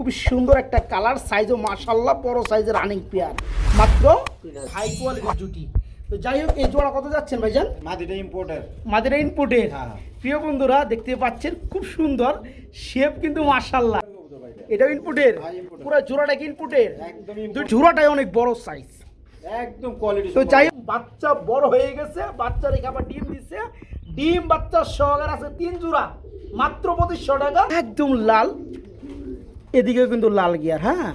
খুবই সুন্দর একটা কালার, সাইজও মাশাআল্লাহ বড় সাইজের রানিং পেয়ার, মাত্র হাই কোয়ালিটির জুটি। তো যাই হোক, এই জোড়া কত যাচ্ছেন ভাইজান? মাদিটা ইম্পোর্টার। মাদিরা ইনপুটের। হ্যাঁ। প্রিয় বন্ধুরা দেখতে পাচ্ছেন খুব সুন্দর শেপ কিন্তু মাশাআল্লাহ। এটাও ইনপুটের, পুরো জোড়াটা কি ইনপুটের? একদম দুই জোড়াটাই অনেক বড় সাইজ, একদম কোয়ালিটি। তো যাই হোক, বাচ্চা বড় হয়ে গেছে, বাচ্চা রেখে আবার ডিম দিচ্ছে, ডিম বাচ্চা সহকারে আছে 3 জোড়া, মাত্র 2500 টাকা। একদম লাল, এদিকে কিন্তু লাল গিয়ার। হ্যাঁ,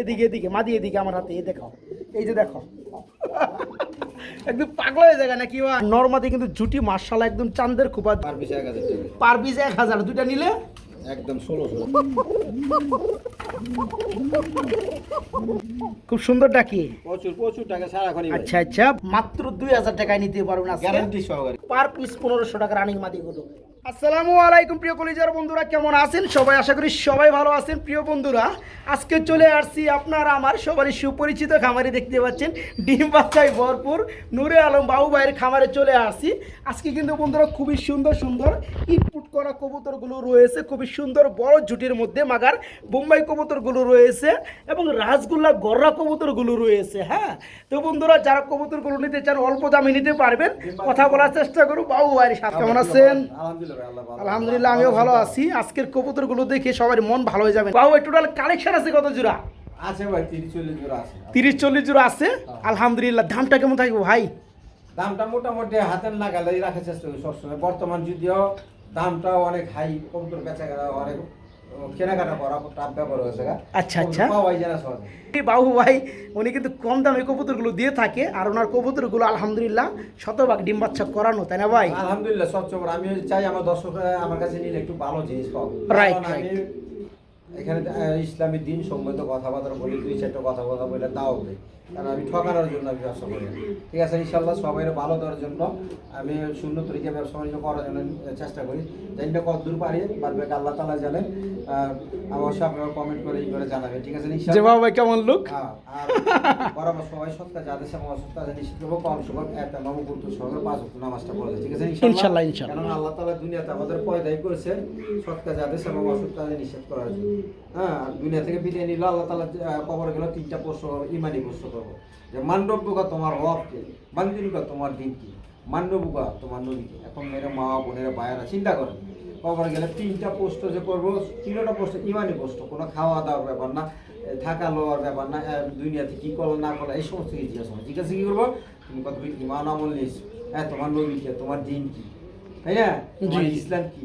এদিকে এদিকে মাদি, এদিকে আমার হাতে, এই দেখো, এই যে দেখো একদম পাগল হয়ে যায় নাকি? নরমাদি কিন্তু জুটি মাশাআল্লাহ একদম চাঁদের খোপা। পার পিস 1000 টাকা। পার পিস 1000, দুইটা নিলে একদম 1600। খুব সুন্দর ডাকি। প্রচুর প্রচুর টাকা সারাক্ষণই। আচ্ছা আচ্ছা, মাত্র 2000 টাকায় নিতে পারবেন আজকে, গ্যারান্টি সহকারে। পার পিস 1500 টাকা রানিং মাদিগুলো। আসসালামু আলাইকুম প্রিয় কলিজার বন্ধুরা, কেমন আছেন সবাই? আশা করি সবাই ভালো আছেন। প্রিয় বন্ধুরা, আজকে চলে আসছি আপনারা আমার সবারই সুপরিচিত খামারে, দেখতে পাচ্ছেন ডিম বাচ্চায় ভরপুর নূরে আলম বাবু ভাইয়ের খামারে চলে আসছি। আজকে কিন্তু বন্ধুরা খুবই সুন্দর সুন্দর ইনপুট করা কবুতরগুলো রয়েছে, খুবই সুন্দর বড় জুটির মধ্যে মাগার বোম্বাই কবুতরগুলো রয়েছে এবং রাসগোল্লা গররা কবুতরগুলো রয়েছে। হ্যাঁ, তো বন্ধুরা যারা কবুতরগুলো নিতে চান অল্প দামে নিতে পারবেন। কথা বলার চেষ্টা করুন বাবু ভাইয়ের সাথে। কেমন আছেন? আলহামদুলিল্লাহ, আমিও ভালো আছি। আজকের কবুতরগুলো দেখে সবার মন ভালো হয়ে যাবে। বাবু, টোটাল কালেকশন আছে কত জোড়া? আছে ভাই 30-40 জোড়া আছে। 30-40 জোড়া আছে। আলহামদুলিল্লাহ। দামটা কেমন থাকবে ভাই? দামটা মোটামুটি হাতের নাগালেই রাখার চেষ্টা করি সবসময়। বর্তমান যদিও দামটা অনেক হাই, কবুতর বেচা কেনা অনেক কেনাকাটা করা টাফ ব্যাপার হয়েছে। আচ্ছা আচ্ছা, পাওয়াই যায় না সহজে। বাবু ভাই উনি কিন্তু কম দামে কবুতরগুলো দিয়ে থাকে, আর ওনার কবুতরগুলো আলহামদুলিল্লাহ শতভাগ ডিম বাচ্চা করানো, তাই না ভাই? আলহামদুলিল্লাহ সবচেয়ে আমি চাই আমার দর্শকরা আমার কাছে নিলে একটু ভালো জিনিস পাবো। রাইট কারণ আমি এখানে ইসলামী দিন সম্বন্ধে কথাবার্তা বলি, 2-4টা কথা বলে তাও দেয়, কারণ আমি ঠকানোর জন্য আমি ব্যবসা করি না। ঠিক আছে, ইনশাল্লাহ সবাই ভালো দেওয়ার জন্য আমি শূন্য তরিকে ব্যবসা বাণিজ্য করার জন্য চেষ্টা করি। জানি না কত দূর পারি, বাদবে আল্লাহ তাআলা জানেন। অবশ্যই আপনারা কমেন্ট করে জানাবেন। ঠিক আছে যে বাবু ভাই কেমন লুক? আর বরাবর সবাই সৎকার যাদের সামনে অসৎকার নিশ্চিত করবো, কম সময় একটা নবগুরুত্ব সহকারে 5 ওয়াক্ত নামাজটা পড়ে। ঠিক আছে ইনশাআল্লাহ ইনশাআল্লাহ। কারণ আল্লাহ তাআলা দুনিয়াতে আমাদের পয়দাই করেছে সৎকার যাদের সামনে অসৎকার নিষেধ করার জন্য। হ্যাঁ, আর দুনিয়া থেকে বিদায় নিল আল্লাহ তাআলা কবরে গেল 3টা প্রশ্ন করবো, ইমানি প্রশ্ন করবো, যে মান্ডব্যকা তোমার রবকে, বান্দিনুকা তোমার দিন কি, মান্ডব্যকা তোমার নবীকে। এখন মেয়েরা মা বোনেরা ভাইয়েরা চিন্তা করেন, কবরে গেলে 3টা প্রশ্ন যে করবো, 3টা প্রশ্ন ইমানি প্রশ্ন, কোনো খাওয়া দাওয়ার ব্যাপার না, থাকা লওয়ার ব্যাপার না, দুনিয়াতে কি করো না করো এই সমস্ত কিছু জিজ্ঞাসা করবো। জিজ্ঞাসা কি করবো? তুমি কত ইমান আমল নিয়েছো, হ্যাঁ তোমার নবীকে, তোমার দিন কি, তাই না, তোমার ইসলাম কি।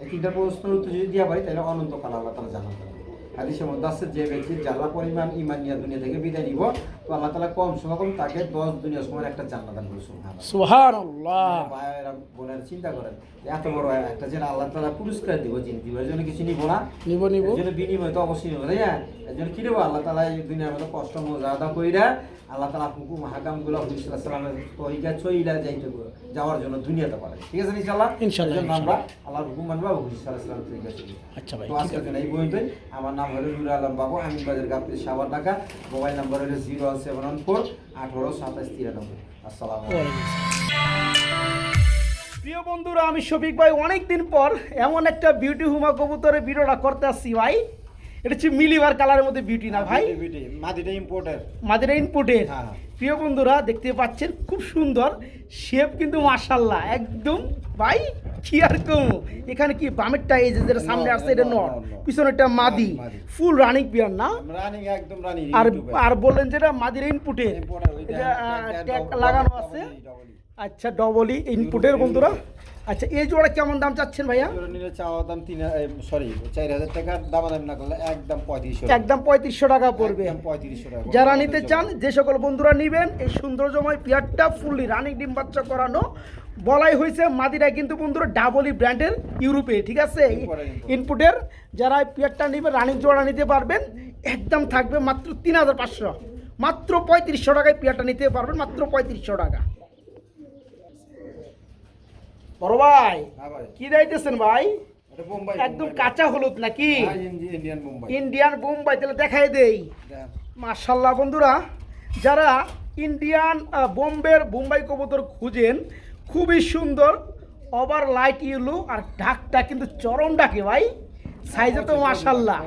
এই 3টা প্রশ্নের উত্তর যদি দিয়া পারি তাহলে অনন্তকাল আল্লাহ তাআলা জান্নাত দেবেন। হাদিসের মধ্যে আছে, যে ব্যক্তি যারা পরিমাণ ইমান নিয়ে দুনিয়া থেকে বিদায় নিব, তো আল্লাহ তাআলা কম সময় কম তাকে 10 দুনিয়া সময় একটা জান্নাত দান করবে। সুবহানাল্লাহ। ভাইয়েরা বোনেরা চিন্তা করেন, এত বড় একটা যে আল্লাহ তাআলা পুরস্কার দিব, জিন দিব, এর জন্য কিছু নিব না? নিব। এর জন্য বিনিময় তো অবশ্যই নিব, তাই না? এর জন্য কি দেবো? আল্লাহ তাআলা এই দুনিয়ার মধ্যে কষ্ট মুজাহাদা কইরা আল্লাহ তাআলা হুকুম হাকামগুলো হুজুর সাল্লাল্লাহু আলাইহি ওয়াসাল্লামের তরিকা চইলা যাওয়ার জন্য দুনিয়াতে পারে। ঠিক আছে ইনশাআল্লাহ। ইনশাআল্লাহ আমরা আল্লাহর হুকুম মানব, হুজুর সাল্লাল্লাহু আলাইহি ওয়াসাল্লামের তরিকা চলি। আচ্ছা ভাই, তো আজকের জন্য এই পর্যন্তই। আমার নাম হলো নূরে আলম বাবু, আমিনবাজার গাবতলী, সাভার, ঢাকা। মোবাইল নাম্বার হলো 01714 18 27 93। আসসালামু আলাইকুম। প্রিয় বন্ধুরা, আমি শফিক ভাই অনেকদিন পর এমন একটা বিউটি হুমা কবুতরের ভিডিওটা করতে আসছি ভাই। এটা হচ্ছে মিলিবার কালারের মধ্যে বিউটি না ভাই? মাদিটা ইম্পোর্টার। মাদিরা ইনপুটের। হ্যাঁ। প্রিয় বন্ধুরা দেখতে পাচ্ছেন খুব সুন্দর শেপ কিন্তু মাশাআল্লাহ একদম ভাই, কি আর কম। এখানে কি বামেরটা এই যে সামনে আসছে এটা নট, পিছনেরটা মাদি, ফুল রানিং পিয়ার না? রানিং, একদম রানিং। আর বললেন যেটা মাদিরা ইনপুটের, এটা ট্যাগ লাগানো আছে। আচ্ছা, ডবলই ইনপুটের বন্ধুরা। আচ্ছা, এই জোড়া কেমন দাম চাচ্ছেন ভাইয়া? নিলে চাওয়া দাম 4000 টাকা, দাম না করলে একদম 3500। একদম 3500 টাকা পড়বে। 3500 টাকা। যারা নিতে চান, যে সকল বন্ধুরা নেবেন এই সৌন্দর্যময় পেয়ারটা ফুললি রানিং ডিম বাচ্চা করানো, বলাই হয়েছে মাদিরা কিন্তু বন্ধুরা ডাবলি ব্র্যান্ডের ইউরোপে। ঠিক আছে, ইনপুটের। যারা এই পেয়ারটা নেবেন রানিং জোড়া নিতে পারবেন, একদম থাকবে মাত্র 3500, মাত্র 3500 টাকায় পেয়ারটা নিতে পারবেন, মাত্র 3500 টাকা। বড় ভাই কি যাইতেছেন ভাই? একদম কাঁচা হলুদ নাকি? ইন্ডিয়ান বোম্বাই, তাহলে দেখাই দেই। মাশাআল্লাহ বন্ধুরা, যারা ইন্ডিয়ান বোম্বাই কবুতর খুঁজেন, খুবই সুন্দর ওভার লাইট ইয়েলো, আর ঢাকটা কিন্তু চরম ডাকে ভাই। সাইজে তো মাশাআল্লাহ,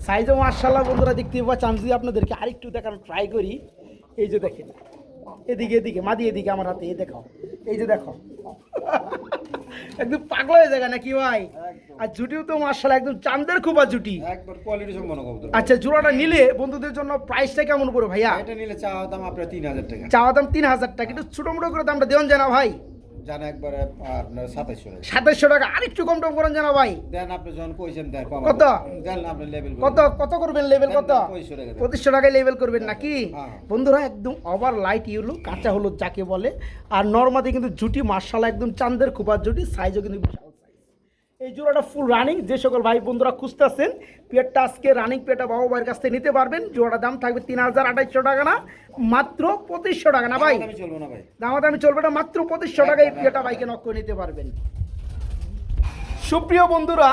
সাইজে মাশাআল্লাহ বন্ধুরা দেখতে পাচ্ছি। আমি যদি আপনাদেরকে আরেকটু দেখানোর ট্রাই করি, এই যে দেখেন, এদিকে এদিকে মাদি এদিকে আমার হাতে, এই দেখো, এই যে দেখো একদম পাগল হয়ে যায় নাকি ভাই? আর জুটিও তো মাশাআল্লাহ একদম চাঁদের খুবা জুটি, একবার কোয়ালিটি সম্পন্ন কবুতর। আচ্ছা জোড়াটা নিলে বন্ধুদের জন্য প্রাইসটা কেমন পড়বে ভাইয়া? এটা নিলে চাওয়া দাম আপনার 3000 টাকা। চাওয়া দাম 3000 টাকা, একটু ছোট মোটো করে দামটা দেন জানা ভাই। জানা একবারে আপনার 2700 টাকা। 2700 টাকা, আরেকটু কম টম করেন জানা ভাই। দেন আপনি যখন কইছেন দেন কম। কত? দেন আপনি লেভেল কত কত করবেন লেভেল কত? 2500 টাকা। 2500 টাকায় লেভেল করবেন নাকি? হ্যাঁ। বন্ধুরা একদম ওভার লাইট ইউলো, কাঁচা হলুদ যাকে বলে। আর নরমাদি কিন্তু জুটি মাশাআল্লাহ একদম চাঁদের খুবার জুটি, সাইজও কিন্তু বিশাল সাইজ। এই জোড়াটা ফুল রানিং, যে সকল ভাই বন্ধুরা খুঁজতেছেন পেয়ারটা আজকে রানিং পেয়ারটা বাবা ভাইয়ের কাছ থেকে নিতে পারবেন। জোড়াটার দাম থাকবে 3200 টাকা না, মাত্র 2500 টাকা না ভাই? আমি চলবো না ভাই, দামাদামি চলবে না, মাত্র 2500 টাকায় এই পেয়ারটা বাইকে নক করে নিতে পারবেন। সুপ্রিয় বন্ধুরা,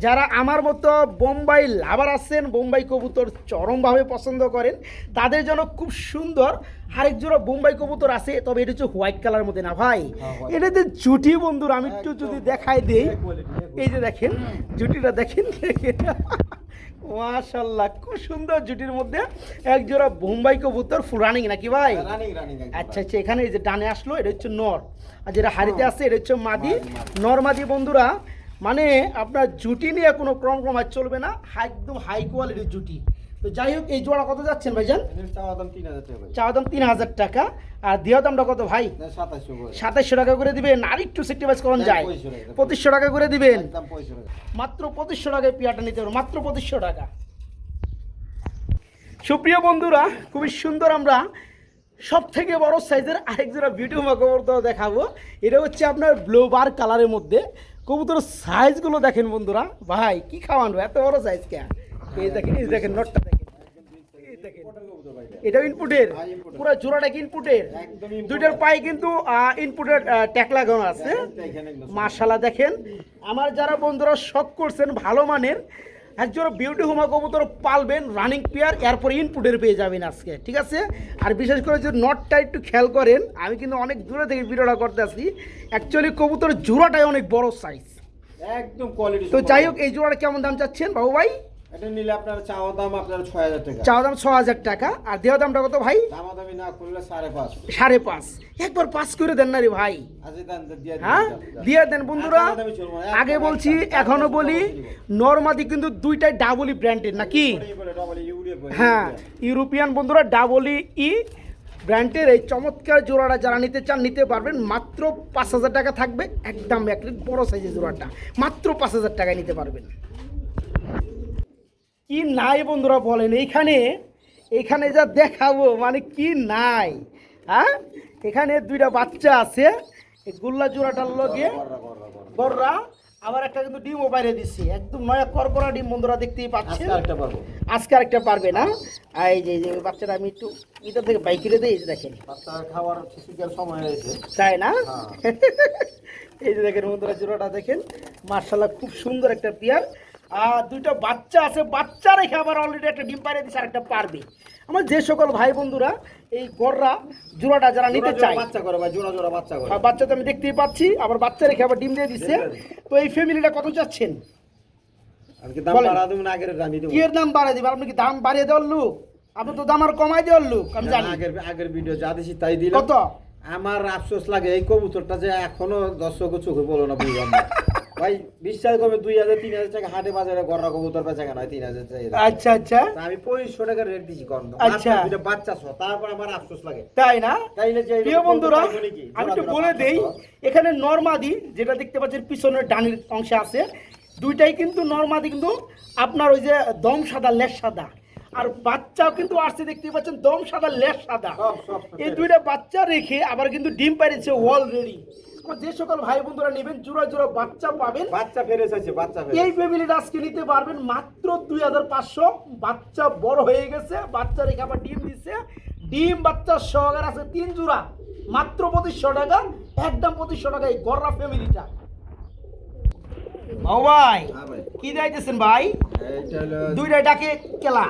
যারা আমার মতো বোম্বাই লাভার আছেন, বোম্বাই কবুতর চরমভাবে পছন্দ করেন, তাদের জন্য খুব সুন্দর আরেক জোড়া বোম্বাই কবুতর আছে। তবে এটা হচ্ছে হোয়াইট কালার মধ্যে না ভাই, এটাতে জুটি বন্ধুরা আমি একটু যদি দেখাই দেই, এই যে দেখেন জুটিটা দেখেন, মাশাআল্লাহ খুব সুন্দর জুটির মধ্যে এক জোড়া বোম্বাই কবুতর ফুল রানিং নাকি ভাই? রানিং। আচ্ছা আচ্ছা, এখানে এই যে ডানে আসলো এটা হচ্ছে নর, আর যেটা হাড়িতে আছে এটা হচ্ছে মাদি। নর মাদি বন্ধুরা, মানে আপনার জুটি নিয়ে কোনো কম্প্রোমাইজ চলবে না, একদম হাই কোয়ালিটির জুটি। তো যাই হোক, এই জোড়া কত যাচ্ছেন ভাইজান? চাওয়া দাম 3000 টাকা ভাই। চাওয়া দাম 3000 টাকা, আর দেওয়া দামটা কত ভাই? 2700 করে। 2700 টাকা করে দিবেন, আর একটু সেক্টিভাইজ করুন যায় 2500 টাকা করে দিবেন। একদম 2500 টাকা। মাত্র 2500 টাকায় পিয়াটা নিতে পারবেন, মাত্র 2500 টাকা। সুপ্রিয় বন্ধুরা, খুবই সুন্দর আমরা সব থেকে বড় সাইজের আরেক জোড়া ভিডিও কবুতর দেখাবো। এটা হচ্ছে আপনার ব্লুবার কালারের মধ্যে। কবুতর সাইজগুলো দেখেন বন্ধুরা, ভাই কি খাওয়ানো এত বড় সাইজ কে? এই দেখেন, এই দেখেন নটটা দেখেন, এই দেখেন, এটা ইনপুটের পুরো জোড়াটা কি ইনপুটের? দুইটার পায়ে কিন্তু ইনপুটের ট্যাগ লাগানো আছে। মাশাআল্লাহ দেখেন, আমার যারা বন্ধুরা শখ করছেন ভালো মানের একজন বিউটি হোমা কবুতর পালবেন রানিং পেয়ার, এরপরে ইনপুটের পেয়ে যাবেন আজকে, ঠিক আছে? আর বিশেষ করে যদি নটটা একটু খেয়াল করেন, আমি কিন্তু অনেক দূরে থেকে ভিডিওটা করতে আসি, অ্যাকচুয়ালি কবুতর জোড়াটাই অনেক বড় সাইজ, একদম কোয়ালিটি। তো যাই হোক, এই জোড়াটা কেমন দাম চাচ্ছেন বাবু ভাই? এটা নিলে আপনার চাওয়া দাম আপনার 6000 টাকা। চাওয়া দাম 6000 টাকা, আর দেওয়া দামটা কত ভাই? দামাদামি না করলে 5.5। 5.5, একবার 5 করে দেন না রে ভাই। হ্যাঁ দিয়ে দেন বন্ধুরা। আগে বলছি এখনো বলি, নরমাদি কিন্তু দুইটাই ডাবলি ব্র্যান্ডের নাকি? হ্যাঁ, ইউরোপিয়ান বন্ধুরা ডাবলি ই ব্র্যান্ডের এই চমৎকার জোড়াটা যারা নিতে চান নিতে পারবেন। মাত্র 5000 টাকা থাকবে, একদম এক বড় সাইজের জোড়াটা মাত্র 5000 টাকায় নিতে পারবেন। কি নাই বন্ধুরা বলেন, এইখানে যা দেখাবো মানে কি নাই? হ্যাঁ, এখানে দুইটা বাচ্চা আছে, এই গোল্লা জোড়াটার লগে গররা, আবার একটা কিন্তু ডিমও বাইরে দিচ্ছে, একদম নয়া করকরা ডিম বন্ধুরা দেখতেই পাচ্ছেন। আজকে আরেকটা পারবে না। আর এই যে বাচ্চাটা আমি একটু এটা থেকে বাইকেরে দিই, এই যে দেখেন খাওয়ার শিকার সময় হয়েছে, তাই না? এই যে দেখেন বন্ধুরা জোড়াটা দেখেন, মার্শাল্লাহ খুব সুন্দর একটা পেয়ার। আর দুইটা বাচ্চা আছে, বাচ্চা রেখে আবার অলরেডি একটা ডিম পাইরে দিচ্ছে, আরেকটা পারবে। আমার যে সকল ভাই বন্ধুরা এই গররা জোড়াটা যারা নিতে চায়, বাচ্চা করে ভাই, জোড়া জোড়া বাচ্চা করে। বাচ্চা তো আমি দেখতেই পাচ্ছি, আবার বাচ্চা রেখে আবার ডিম দিয়ে দিচ্ছে। তো এই ফ্যামিলিটা কত চাচ্ছেন? আমি কি দাম বাড়া দেব না, আগের দামই দেব? কি এর দাম বাড়াই দিবেন? আপনি কি দাম বাড়িয়ে দেওয়ার লোক? আপনি তো দাম আর কমাই দেওয়ার লোক, আমি জানি। আগের ভিডিও যা দিছি তাই দিলাম। কত? আমার আফসোস লাগে এই কবুতরটা যে এখনো দর্শকের চোখে পড়লো না, বুঝলাম না ভাই। বিশ্বাস করবে 2000-3000 টাকা হাটে বাজারে গররা কবুতর বেচা কেন হয় 3000 টাকা। আচ্ছা আচ্ছা, আমি 2500 টাকা রেট দিছি কোন। আচ্ছা, দুইটা বাচ্চা সহ, তারপর আমার আফসোস লাগে, তাই না? তাইলে যে প্রিয় বন্ধুরা, আমি একটু বলে দেই, এখানে নরমাদি যেটা দেখতে পাচ্ছেন পিছনের ডানির অংশে আছে, দুইটাই কিন্তু নরমাদি কিন্তু আপনার ওই যে দম সাদা লেজ সাদা, আর বাচ্চাও কিন্তু আসছে দেখতে পাচ্ছেন দম সাদা লেজ সাদা। এই দুইটা বাচ্চা রেখে আবার কিন্তু ডিম পাইছে অলরেডি। যে সকল ভাই বন্ধুরা নেবেন জোড়া জোড়া বাচ্চা পাবেন, বাচ্চা ফেরেছ আছে, বাচ্চা ফেরেছ। এই ফ্যামিলিটা আজকে নিতে পারবেন মাত্র 2500। বাচ্চা বড় হয়ে গেছে, বাচ্চা রেখে আবার ডিম দিচ্ছে, ডিম বাচ্চা সহকারে আছে 3 জোড়া, মাত্র 2500 টাকা, একদম 2500 টাকা এই গররা ফ্যামিলিটা। ও ভাই কি যাইতেছেন ভাই? এইটা হলো দুইটা ডাকে কেলা,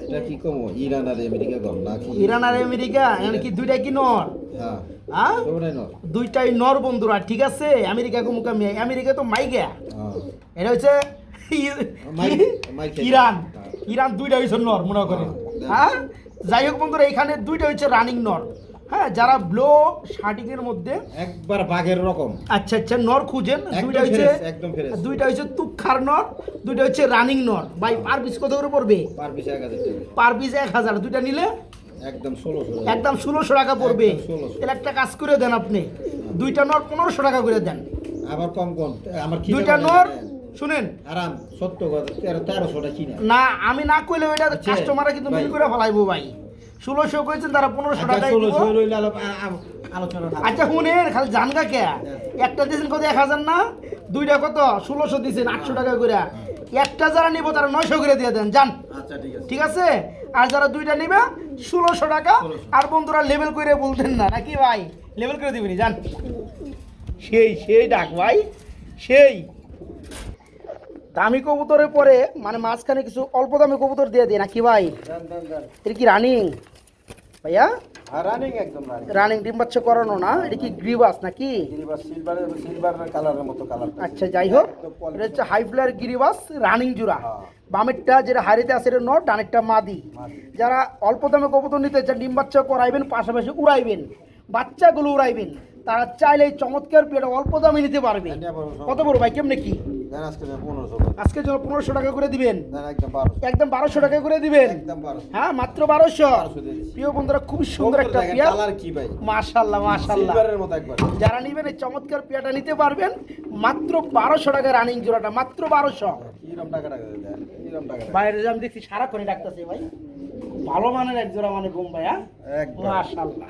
এটা কি কম ইরান আর আমেরিকা কম নাকি? ইরান আর আমেরিকা মানে কি দুইটাই কি নর? হ্যাঁ হ্যাঁ, ওটাই নর, দুইটাই নর বন্ধুরা, ঠিক আছে? আমেরিকা কো মুকামি, আমেরিকা তো মাইগা, হ্যাঁ এটা হচ্ছে কিরান কিরান দুইটা হয়েছে নর মনে করে। হ্যাঁ যাই হোক বন্ধুরা, এখানে দুইটা হচ্ছে রানিং নর। হ্যাঁ যারা ব্লো শার্টিং এর মধ্যে একবার বাঘের রকম। আচ্ছা আচ্ছা নর খুঁজেন, দুইটা হচ্ছে একদম ফ্রেশ। দুইটা হচ্ছে তুক্ষার নর, দুইটা হচ্ছে রানিং নর। ভাই পার পিস কত করে পড়বে? পার পিস 1000 টাকা। পার পিস 1000, দুইটা নিলে একদম 1600। একদম 1600 টাকা পড়বে। একদম 1600। তাহলে একটা কাজ করে দেন, আপনি দুইটা নর 1500 টাকা করে দেন। আবার কম কম আমার কি দুইটা নর শুনেন আরাম 70 কথা 1300 টাকা কিনা। না আমি না কইলে ওইটা আচ্ছা, কাস্টমাররা কিন্তু মিল ভাই। করে ফেলাইবো ভাই। 1600 কইছেন, তারা 1500 টাকা দিব। 1600 লইলে আলোচনা না। আচ্ছা শুনেন, খালি জানগা কে একটা দিয়েছেন কত 1000 না, দুইটা কত 1600 দিয়েছেন 800 টাকা করে। একটা যারা নিব তারা 900 করে দিয়ে দেন যান। আচ্ছা ঠিক আছে। ঠিক আছে, আর যারা দুইটা নিবে 1600 টাকা। আর বন্ধুরা লেভেল করে বলতেন না নাকি ভাই, লেভেল করে দিবেনি যান। সেই সেই ডাক ভাই, সেই দামি কবুতরের পরে মানে মাঝখানে কিছু অল্প দামি কবুতর দিয়ে দিই নাকি ভাই? দেন দেন দেন। এটা কি রানিং ভাইয়া? আর রানিং একদম রানিং। রানিং ডিম বাচ্চা করানো না? এটা কি গ্রিবাস নাকি? গিরিবাস সিলভার কালারের মতো কালার। আচ্ছা যাই হোক, এটা হচ্ছে হাই ফ্লায়ার গিরিবাস রানিং জোড়া। বামেরটা যেটা হারিতে আছে এটা নট, ডানেরটা মাদি। যারা অল্প দামে কবুতর নিতে চান, ডিম বাচ্চা করাইবেন, পাশাপাশি উড়াইবেন, বাচ্চাগুলো উড়াইবেন, তারা চাইলে এই চমৎকার পেয়ারা অল্প দামে নিতে পারবে। কত বড় ভাই, কেমনে কি? দেন আজকে 1500। আজকের জন্য 1500 টাকা করে দিবেন। দেন একদম 1200। একদম 1200 টাকা করে দিবেন। একদম 1200। হ্যাঁ মাত্র 1200। 1200 দিয়েছি। প্রিয় বন্ধুরা খুব সুন্দর একটা পেয়ার। কালার কি ভাই? মাশাআল্লাহ মাশাআল্লাহ, সিলভারের মতো একবার। যারা নেবেন এই চমৎকার পেয়ারটা নিতে পারবেন মাত্র 1200 টাকা রানিং জোড়াটা, মাত্র 1200। কিরম টাকা দেন? কিরম টাকা? বাইরে আমি দেখছি সারাক্ষণই ডাকতেছে ভাই, খুব ভালো মানের এক জোড়া মানে বোম ভাই। হ্যাঁ একদম। মাশাআল্লাহ।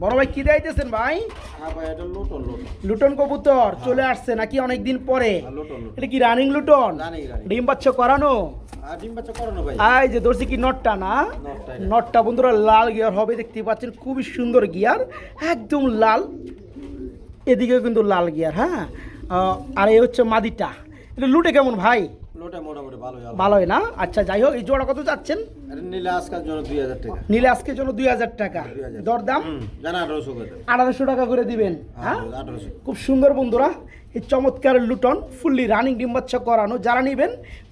বড় ভাই কি দিতেছেন ভাই? হ্যাঁ ভাই এটা লুটন লুটন। লুটন কবুতর চলে আসছে নাকি অনেকদিন পরে? Luton Luton. এটা কি রানিং লুটন? Running running. ডিম বাচ্চা করানো? আর ডিম বাচ্চা করানো ভাই। এই যে ধরছি কি নটটা না? নটটাই। নটটা বন্ধুরা লাল গিয়ার হবে, দেখতে পাচ্ছেন খুবই সুন্দর গিয়ার, একদম লাল, এদিকেও কিন্তু লাল গিয়ার। হ্যাঁ আর এই হচ্ছে মাদিটা। এটা লুটে কেমন ভাই? লোটা মোটামুটি ভালোই হবে। ভালোই না? আচ্ছা যাই হোক, এই জোড়া কত যাচ্ছেন? এটা নিলে আজকের জন্য 2000 টাকা। নিলে আজকের জন্য 2000 টাকা। 2000 দরদাম জানা 1800 করে। 1800 টাকা করে দিবেন। হ্যাঁ 1800। খুব সুন্দর বন্ধুরা, এই চমৎকার লুটন ফুললি রানিং ডিম বাচ্চা করানো, যারা নেবেন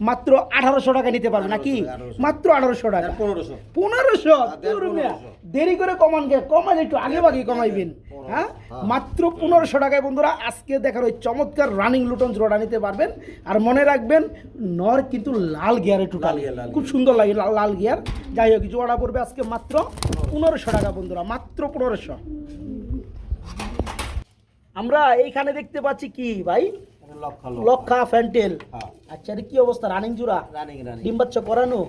মাত্র 1800 টাকা নিতে পারবে নাকি? 1800 মাত্র 1800 টাকা। 1500। 1500 দেন 1500 দেরি করে কমান গে, কমান একটু আগে ভাগে কমাইবেন। হ্যাঁ মাত্র 1500 টাকায় বন্ধুরা আজকে দেখার ওই চমৎকার রানিং লুটন জোড়াটা নিতে পারবেন। আর মনে রাখবেন নর কিন্তু লাল গিয়ারে টোটাল, লাল খুব সুন্দর লাগে লাল গিয়ার। যাই হোক জোড়া পড়বে আজকে মাত্র 1500 টাকা বন্ধুরা, মাত্র 1500। আমরা এইখানে দেখতে পাচ্ছি কি ভাই? লক্ষা ফ্যান্টেল। হ্যাঁ আচ্ছা এটা কি অবস্থা? রানিং জোড়া? Running running. ডিম বাচ্চা করানো?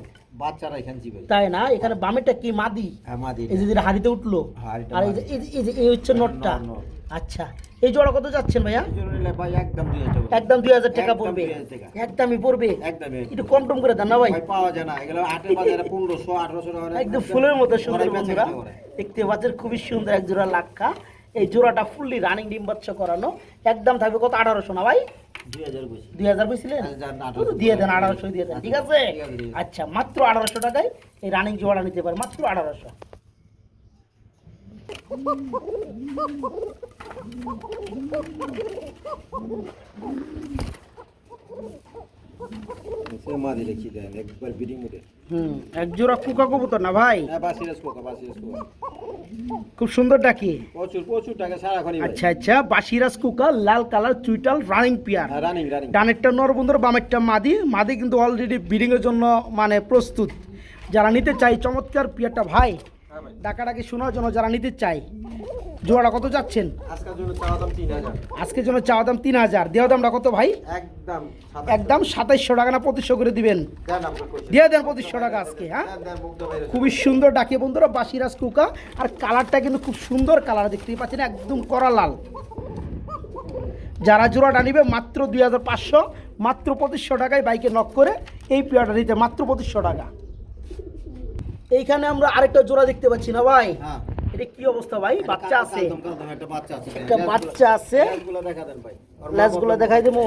বাচ্চারা এখানে জি ভাই। তাই না? এখানে বামেটা কি মাদি? হ্যাঁ মাদি। এই যে যেটা হাড়িতে উঠলো, হ্যাঁ, এটা আর এই যে এই যে এই হচ্ছে নটটা। নট। আচ্ছা এই জোড়া কত যাচ্ছেন ভাইয়া? এই জন্য নিলে ভাই একদম 2000 টাকা। একদম 2000 টাকা একদম পড়বে। 2000 টাকা। একদমই পড়বে। একদমই। একটু কম টম করে দেন না ভাই? ভাই পাওয়া যায় না এগুলো হাটের বাজারে 1500 1800 টাকা। একদম ফুলের মতো সুন্দর ঘরে বেচা বন্ধুরা, কেনা করে। দেখতে পাচ্ছেন খুবই সুন্দর এক জোড়া লাক্ষা। এই জোড়াটা ফুললি রানিং ডিম বাচ্চা করানো, একদম থাকবে কত? 1800 না ভাই? 2000 কইছি। 2000 বলছিলেন? দিয়ে দেন 1800 দিয়ে দেন, ঠিক আছে? ঠিক আছে, ঠিক আছে। আচ্ছা মাত্র 1800 টাকায় এই রানিং জোড়া নিতে পারে, মাত্র 1800। সে মাদি রেখে দেন একবার বিডিং মুডে। এক জোড়া কুকা কবুতর না ভাই? হ্যাঁ বাসিরাস কোকা বাসিরাস কোকা। খুব সুন্দর ডাকি। প্রচুর প্রচুর টাকা সারা খনি ভাই। আচ্ছা আচ্ছা বাসিরাস কুকা, লাল কালার চুইটাল রানিং পিয়ার। হ্যাঁ রানিং রানিং। ডানেরটা নর বন্ধুর, বামেরটা মাদি। মাদি কিন্তু অলরেডি ব্রিডিং এর জন্য মানে প্রস্তুত। যারা নিতে চাই চমৎকার পিয়ারটা ভাই, হ্যাঁ ভাই। ডাকাডাকি শোনার জন্য যারা নিতে চাই, জোড়া কত যাচ্ছেন? আজকের জন্য চাওয়া দাম 3000। আজকের জন্য চাওয়া দাম 3000, দেওয়া দামটা কত ভাই? একদম 2700। একদম 2700 টাকা না 2500 করে দিবেন? দেন আপনার কইছি। দিয়ে দেন 2500 টাকা আজকে। হ্যাঁ দেন দেন মুগ্ধ ভাই। খুবই সুন্দর ডাকে বন্ধুরা বাসিরাজ কুকা, আর কালারটা কিন্তু খুব সুন্দর কালার, দেখতেই পাচ্ছেন একদম কড়া লাল। যারা জোড়াটা নিবে মাত্র 2500, মাত্র 2500 টাকায় বাইকে নক করে এই পেয়ারটা নিতে, মাত্র 2500 টাকা। এইখানে আমরা আরেকটা জোড়া দেখতে পাচ্ছি না ভাই? হ্যাঁ এটা কি অবস্থা ভাই? বাচ্চা আছে? একদম একটা বাচ্চা আছে। একটা বাচ্চা আছে। লেজগুলো দেখা দেন ভাই। লেজগুলো দেখাই দেবো?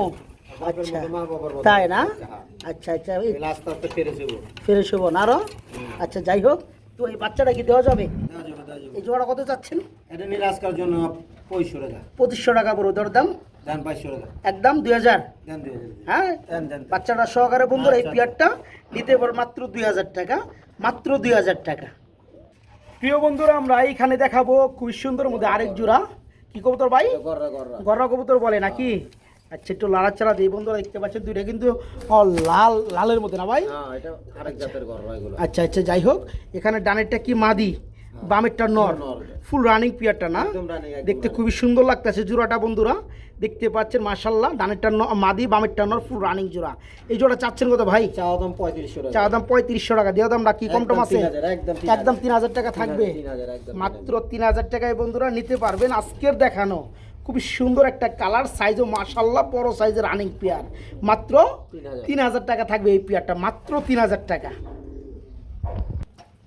আচ্ছা মা বাবার মতো। তাই না? হ্যাঁ। আচ্ছা আচ্ছা এই আস্তে আস্তে ফিরে যাবো। ফেরে শুভ না আরো? আচ্ছা যাই হোক, তো এই বাচ্চাটা কি দেওয়া যাবে? দেওয়া যাবে দেওয়া যাবে। এই জোড়া কত চাচ্ছেন? এটা নিলে আজকের জন্য 2500 টাকা। 2500 টাকা বড় দরদাম। দেন 2200 টাকা একদম 2000। দেন 2000 হ্যাঁ দেন দেন বাচ্চাটা সহকারে বন্ধুরা এই পেয়ারটা নিতে পারো মাত্র 2000 টাকা, মাত্র 2000 টাকা। প্রিয় বন্ধুরা আমরা এইখানে দেখাবো খুবই সুন্দর মধ্যে আরেক জোড়া কি কবুতর ভাই? গররা গররা গররা কবুতর বলে নাকি? আচ্ছা একটু লাড়াচাড়া দিই বন্ধুরা, দেখতে পাচ্ছেন দুইটা কিন্তু লাল লালের মধ্যে না ভাই? হ্যাঁ এটা আরেক জাতের গররা এগুলো। আচ্ছা আচ্ছা যাই হোক, এখানে ডানেরটা কি মাদি, বামেরটা নর, ফুল রানিং পেয়ারটা না? একদম রানিং দেখতে খুবই সুন্দর লাগতেছে জোড়াটা বন্ধুরা, দেখতে পাচ্ছেন মাশাআল্লাহ। ডানেরটা মাদি, বামেরটা নর, ফুল রানিং জোড়া। এই জোড়া চাচ্ছেন কত ভাই? চাওয়া দাম 3500 টাকা। চা দাম 3500 টাকা। দেওয়া দামটা কি কম টম আছে? একদম 3000 টাকা থাকবে। 3000 একদম মাত্র 3000 টাকায় বন্ধুরা নিতে পারবেন আজকের দেখানো খুবই সুন্দর একটা কালার, সাইজও মাশাআল্লাহ বড় সাইজের রানিং পেয়ার। মাত্র 3000 টাকা থাকবে এই পেয়ারটা, মাত্র 3000 টাকা।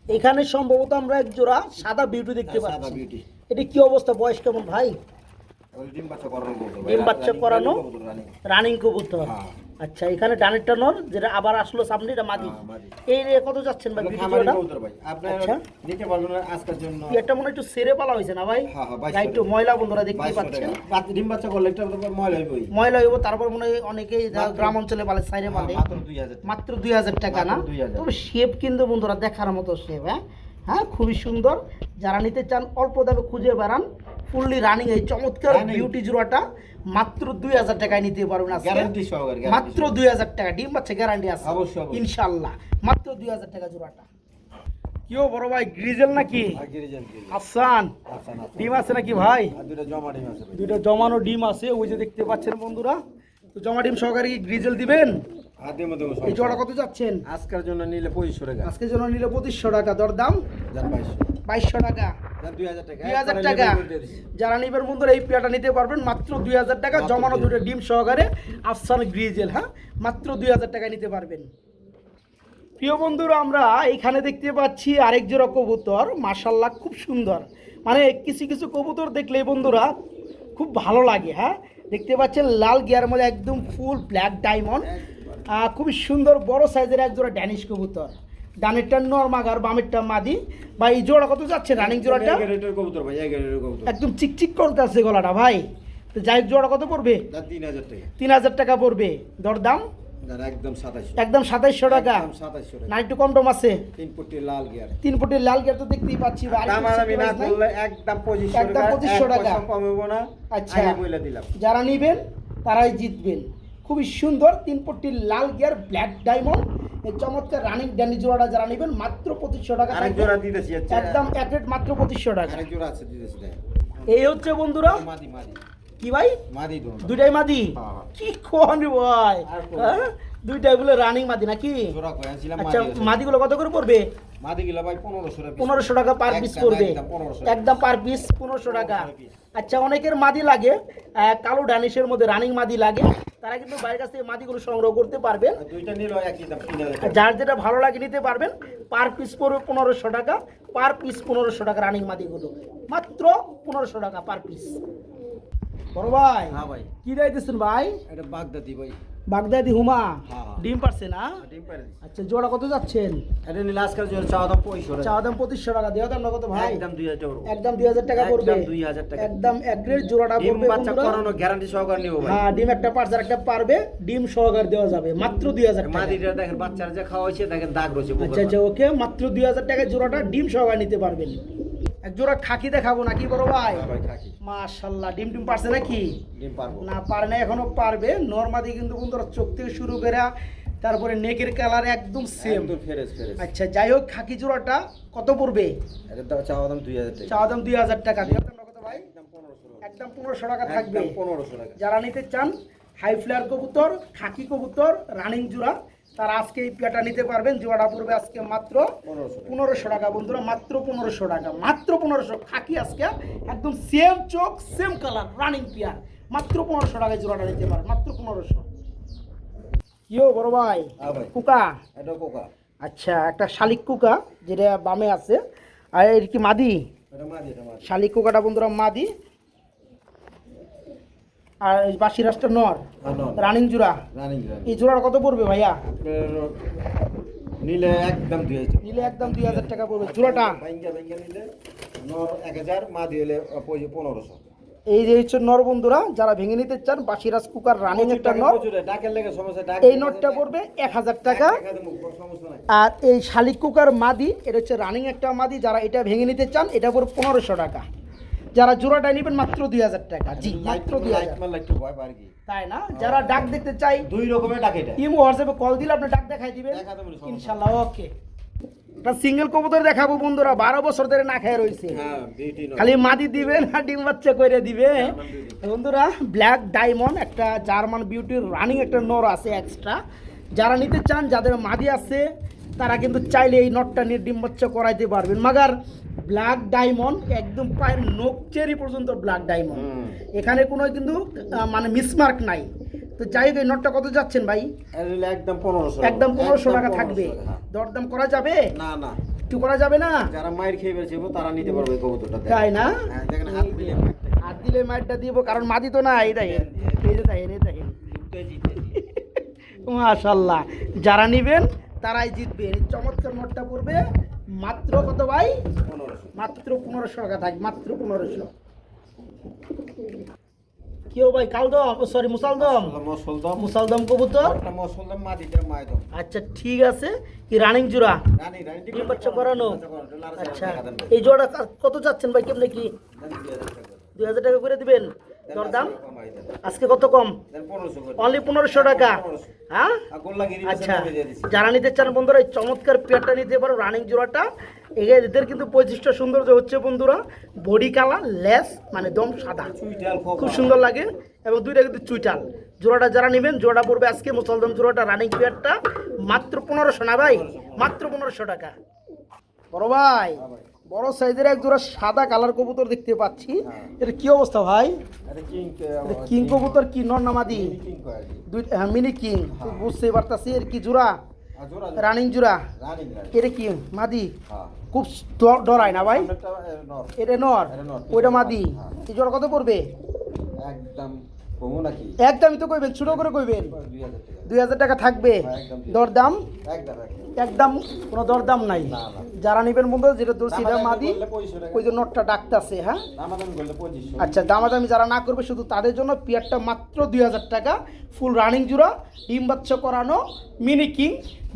এখানে সম্ভবত আমরা এক জোড়া সাদা বিউটি দেখতে সাদা পাচ্ছি। বিউটি। এটা কি অবস্থা, বয়স কেমন ভাই? ওই ডিম বাচ্চা করানো বলতো ভাই। ডিম বাচ্চা করানো রানিং। রানিং কবুতর। হ্যাঁ। আচ্ছা এখানে ডানেরটা নর, যেটা আবার আসলো সামনে এটা মাদি। হ্যাঁ, মাদি। এই রে কত যাচ্ছেন ভাই বিউটি খামারি জোড়া? কবুতর ভাই। আপনারা আচ্ছা। নিতে পারবেন না আজকের জন্য। এটা মনে হয় একটু সেরে পালা হয়েছে না ভাই? হ্যাঁ, হ্যাঁ, 2200 গায়ে একটু ময়লা বন্ধুরা দেখতে 2200 পাচ্ছেন। টাকা। বাচ্চা ডিম বাচ্চা করলে একটা তো ময়লা হইবই। ময়লা হইব, তারপর মনে হয় অনেকেই মাত্র- গ্রাম অঞ্চলে পালে সাইরে পালে মাত্র 2000 টাকা। মাত্র 2000 টাকা না? মাত্র 2000 তবে শেপ কিন্তু বন্ধুরা দেখার মতো শেপ। হ্যাঁ হ্যাঁ খুবই সুন্দর। যারা নিতে চান অল্প দামে খুঁজে বেড়ান, ফুললি রানিং এই চমৎকার Running। বিউটি জোড়াটা মাত্র 2000 টাকায় নিতে পারবেন আজকে। গ্যারান্টি সহকারে মাত্র 2000 টাকা। ডিম বাচ্চা গ্যারান্টি আছে অবশ্যই, অবশ্যই। ইনশাআল্লাহ। মাত্র 2000 টাকা জোড়াটা। কিও বড় ভাই গ্রিজেল নাকি? গিরিজান আসান আচ্ছা না। ডিম আছে নাকি ভাই? আর দুটো জমা ডিম আছে ভাই। দুইটা জমানো ডিম আছে, ওই যে দেখতে পাচ্ছেন বন্ধুরা। তো জমা ডিম সহকারে কি গ্রিজেল দিবেন? আর ডিম দেবো সব। এই জোড়া কত যাচ্ছেন? আজকের জন্য নিলে 2500 টাকা। আজকের জন্য নিলে 2500 টাকা, দর দাম জান 2200। 2200 টাকা। জান 2000 টাকা। 2000 টাকা। যারা নিবেন বন্ধুরা এই পেয়ারটা নিতে পারবেন মাত্র 2000 টাকা, মাত্র জমানো 2000 দুটো ডিম সহকারে আফসান গ্রিজেল। হ্যাঁ মাত্র 2000 টাকায় নিতে পারবেন। প্রিয় বন্ধুরা আমরা এখানে দেখতে পাচ্ছি আরেক জোড়া কবুতর, মাশাআল্লাহ খুব সুন্দর। মানে কিছু কিছু কবুতর দেখলে বন্ধুরা খুব ভালো লাগে। হ্যাঁ দেখতে পাচ্ছেন লাল গিয়ার মধ্যে একদম ফুল ব্ল্যাক ডায়মন্ড, খুবই সুন্দর বড় সাইজের এক জোড়া ড্যানিশ কবুতর। ডানেরটা নরমাগ আর বামেরটা মাদি। ভাই এই জোড়া কত যাচ্ছে রানিং জোড়াটা? 11 কবুতর ভাই, 11 কবুতর। একদম চিকচিক করতে আছে গলাটা ভাই। তো যাই হোক জোড়া কত পড়বে? জান 3000 টাকা। 3000 টাকা পড়বে। দরদাম জান একদম 2700। একদম 2700 টাকা। একদম 2700 টাকা। না একটু কম টম আছে? 3 ফুটি লাল গিয়ার। 3 ফুটের লাল গিয়ার তো দেখতেই পাচ্ছি ভাই। দাম আমি না করলে একদম 2500 একদম টাকা। 2500 টাকা। কম হবে না। আচ্ছা। আগে বলে দিলাম। যারা নিবেন তারাই জিতবেন। খুবই সুন্দর 3 ফুটির লাল গিয়ার ব্ল্যাক ডায়মন্ড এই চমৎকার রানিং ড্যানি জোড়াটা যারা নিবেন মাত্র 2500 টাকা আরেক থাকবে। জোড়া দিতেছি আচ্ছা। একদম এক রেট মাত্র 2500 টাকা। আরেক জোড়া আছে দিতেছি দেখ। এই হচ্ছে বন্ধুরা মাদি মাদি। কি ভাই? মাদি দো। দুইটাই মাদি? হ্যাঁ, হ্যাঁ। কি কোন ভাই? আর কোন? হ্যাঁ? দুইটাই বলে রানিং মাদি নাকি? জোড়া কইছিলাম আচ্ছা মাদি। মাদিগুলো কত করে পড়বে? মাদি গিলা ভাই 1500 টাকা। 1500 টাকা পার পিস একদম, পড়বে। একদম 1500 একদম পার পিস 1500 টাকা। 1500 piece। আচ্ছা অনেকের মাদি লাগে কালো ডানিশের মধ্যে রানিং মাদি লাগে, তারা কিন্তু বাইরের কাছ থেকে মাদিগুলো সংগ্রহ করতে পারবেন। আর দুইটা নিলো একই দাম 3000 টাকা। যার যেটা ভালো লাগে নিতে পারবেন। পার পিস পড়বে 1500 টাকা, পার পিস 1500 টাকা রানিং মাদিগুলো, মাত্র 1500 টাকা পার পিস। বড় ভাই হ্যাঁ ভাই। কি দিতেছেন ভাই? এটা বাগদাদি ভাই। বাগদাদি হুমা হ্যাঁ। ডিম পারছে না? ডিম পারে দিছি। আচ্ছা জোড়া কত যাচ্ছেন? এটা নিলে আজকাল জোড়া চাওয়া দাম 2500 টাকা। চাওয়া দাম 2500 টাকা। দেওয়া দাম কত ভাই? একদম 2000 টাকা। একদম 2000 টাকা পড়বে। একদম 2000 টাকা। একদম এক গ্রেড জোড়াটা ডিম পড়বে বাচ্চা বন্ধুরা। করানো গ্যারান্টি সহকারে নিব ভাই। হ্যাঁ ডিম একটা পারছে আর একটা পারবে, ডিম সহকারে দেওয়া যাবে মাত্র 2000 টাকা। মাদিটা দেখেন বাচ্চারা যে খাওয়াইছে দেখেন দাগ রয়েছে। আচ্ছা আচ্ছা ওকে মাত্র 2000 টাকায় জোড়াটা ডিম সহকারে নিতে পারবেন। এক জোড়া খাকি দেখাবো নাকি বড় ভাই? ভাই খাকি। মাশাআল্লাহ ডিম ডিম পারছে নাকি? ডিম পারবো। না পারে না এখনো পারবে। নরমাদি কিন্তু বন্ধুরা চোখ থেকে শুরু করে তারপরে নেকের কালার একদম সেম। একদম ফ্রেশ ফ্রেশ। আচ্ছা যাই হোক খাকি জোড়াটা কত পড়বে? এটা দাম চাওয়া দাম 2000 টাকা। চাওয়া দাম 2000 টাকা। দেওয়া দাম কত ভাই? একদম 1500 টাকা। একদম 1500 টাকা থাকবে। একদম 1500 টাকা। যারা নিতে চান হাই ফ্লায়ার কবুতর, খাকি কবুতর, রানিং জোড়া, তারা আজকে এই পেয়ারটা নিতে পারবেন। জোড়াটা পড়বে আজকে মাত্র 1500 টাকা বন্ধুরা, মাত্র 1500 টাকা, মাত্র 1500। খাকি আজকে একদম সেম চোখ সেম কালার রানিং পেয়ার, মাত্র 1500 টাকায় জোড়াটা নিতে পারেন, মাত্র 1500। কিও বড় ভাই? হ্যাঁ ভাই। কুকা? এটা কোকা। আচ্ছা একটা শালিক কুকা যেটা বামে আছে, আর এর কি মাদি? এটা মাদি, এটা মাদি। শালিক কুকাটা বন্ধুরা মাদি, আর এই বাসি রাস্তা নর, রানিং জোড়া। রানিং এই জোড়াটা কত পড়বে ভাইয়া? নিলে একদম 2000। নিলে একদম 2000 টাকা পড়বে জোড়াটা। ভাঙ্গা ভাঙ্গা নিলে নর 1000, মাদি হলে 1500। এই যে হচ্ছে নর বন্ধুরা, যারা ভেঙে নিতে চান বাসিরাজ কুকার রানিং একটা নর, ডাকের লেগে সমস্যা, ডাক এই নটটা পড়বে 1000 টাকা। সমস্যা নাই। আর এই শালিক কুকার মাদি, এটা হচ্ছে রানিং একটা মাদি, যারা এটা ভেঙে নিতে চান এটা পড়বে 1500 টাকা। যারা জোড়াটা নেবেন মাত্র 2000 টাকা। জি মাত্র 2000। একটু ভয় পার কি, তাই না? যারা ডাক দেখতে চাই দুই রকমের ডাক এটা। ইমো হোয়াটসঅ্যাপে কল দিলে আপনি ডাক দেখাই দিবেন ইনশাআল্লাহ। ওকে, একটা সিঙ্গেল কবুতর দেখাবো বন্ধুরা, 12 বছর ধরে না খেয়ে রয়েছে। হ্যাঁ বিউটি নর। খালি মাদি দিবেন আর ডিম বাচ্চা করে দিবে বন্ধুরা। ব্ল্যাক ডায়মন্ড একটা জার্মান বিউটির রানিং একটা নর আছে এক্সট্রা। যারা নিতে চান, যাদের মাদি আছে তারা কিন্তু চাইলে এই নটটা নিয়ে ডিম বাচ্চা করাইতে পারবেন। মাগার ব্ল্যাক ডায়মন্ড একদম পায়ের নখ চেরি পর্যন্ত ব্ল্যাক ডায়মন্ড, এখানে কোনো কিন্তু মানে মিসমার্ক নাই। তো যাই হোক, এই নটটা কত যাচ্ছেন ভাই? একদম 1500, একদম 1500 টাকা থাকবে। দরদাম করা যাবে? না না, একটু করা যাবে না? যারা মাইর খেয়ে বেরছে তারা নিতে পারবে কবুতরটা। তাই না? হ্যাঁ দেখেন, হাত দিলে হাত দিলে মাইরটা দিব, কারণ মাদি তো না। এই দেখেন, এই যে দেখেন, এই দেখেন, মাশাআল্লাহ। যারা নিবেন তারাই জিতবেন। এই চমৎকার নটটা পড়বে মাত্র কত ভাই? 1500। মাত্র 1500 টাকা থাকবে, মাত্র 1500। কেউ ভাই কালদম, সরি মুসালদম, মসলদম, মুসালদম কবুতর। একটা মসলদম মাদিটা মাইদম। আচ্ছা ঠিক আছে, কি রানিং জোড়া? রানী রানী ডিম বাচ্চা করানো। আচ্ছা, এই জোড়া কত যাচ্ছেন ভাই? কেমনে কি? 2000 টাকা করে দিবেন? দরদাম আজকে কত কম? অনলি 1500 টাকা। হ্যাঁ আচ্ছা, যারা নিতে চান বন্ধুরা এই চমৎকার পেয়ারটা নিতে পারো, রানিং জোড়াটা। এদের কিন্তু বৈশিষ্ট্য সৌন্দর্য হচ্ছে বন্ধুরা, বডি কালার, লেস মানে দম সাদা, খুব সুন্দর লাগে, এবং দুইটা কিন্তু চুইটাল। জোড়াটা যারা নেবেন, জোড়াটা পড়বে আজকে মুসলদম জোড়াটা রানিং পেয়ারটা মাত্র 1500 না ভাই, মাত্র 1500 টাকা। বড় ভাই, বড় সাইজের এক জোড়া সাদা কালার কবুতর দেখতে পাচ্ছি। এটা কি অবস্থা ভাই? কিং কবুতর কি নর নামাদি? মিনি কিং, বুঝতে পারতাছি। এর কি জোড়া? রানিং জোড়া। এটা কি মাদি? খুব ডরায় না ভাই? এটা নর, ওইটা মাদি। এই জোড়া কত পড়বে? একদমই তো কইবেন, ছোট করে কইবেন। 2000 টাকা থাকবে। দরদাম একদম কোনো দরদাম নাই। যারা নেবেন বন্ধু, যেটা দোষ সেটা মাদি, ওই যে নটটা ডাকতেছে। হ্যাঁ আচ্ছা, দামাদামি যারা না করবে শুধু তাদের জন্য পেয়ারটা মাত্র 2000 টাকা। ফুল রানিং জোড়া, ডিম বাচ্চা করানো মিনি কিং,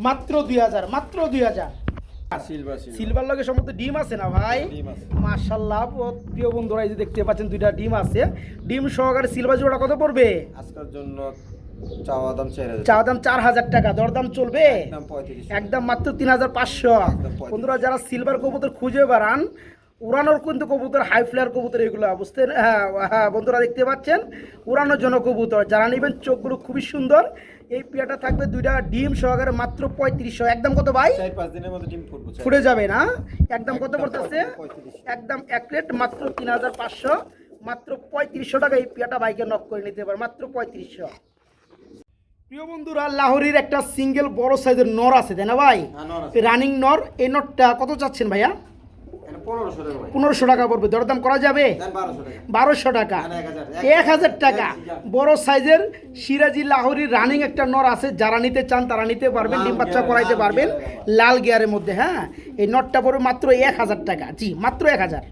মাত্র 2000, মাত্র 2000। সিলভার লগে সমস্ত ডিম আছে না ভাই? মাশাআল্লাহ প্রিয় বন্ধুরা, এই যে দেখতে পাচ্ছেন দুইটা ডিম আছে। ডিম সহকারে সিলভার জোড়া কত পড়বে আজকের জন্য? চাওয়া দাম 4000 টাকা। দরদাম চলবে একদম মাত্র 3500। বন্ধুরা যারা সিলভার কবুতর খুঁজে বেড়ান, উড়ানোর কিন্তু কবুতর, হাই ফ্লায়ার কবুতর এগুলো, বুঝতেন? হ্যাঁ বন্ধুরা দেখতে পাচ্ছেন, উড়ানোর জন্য কবুতর। যারা নেবেন, চোখগুলো খুবই সুন্দর। এই পেয়ারটা থাকবে দুইটা ডিম সহকারে মাত্র 3500। একদম কত ভাই? 4-5 দিনের মধ্যে ডিম ফুটে যাবে না? একদম কত পড়তেছে? একদম এক প্লেট মাত্র 3500, মাত্র 3500 টাকা। এই পেয়ারটা বাইকে নক করে নিতে পারে মাত্র 3500। প্রিয় বন্ধুরা, লাহোরির একটা সিঙ্গেল বড় সাইজের নর আছে, তাই না ভাই? রানিং নর। এই নরটা কত চাচ্ছেন ভাইয়া? 1500 টাকা পড়বে। দরদাম করা যাবে? 1200 টাকা, 1000 টাকা। বড় সাইজের সিরাজি লাহোরির রানিং একটা নর আছে, যারা নিতে চান তারা নিতে পারবেন, ডিম বাচ্চা করাইতে পারবেন লাল গিয়ারের মধ্যে। হ্যাঁ, এই নটটা পড়বে মাত্র 1000 টাকা। জি মাত্র 1000।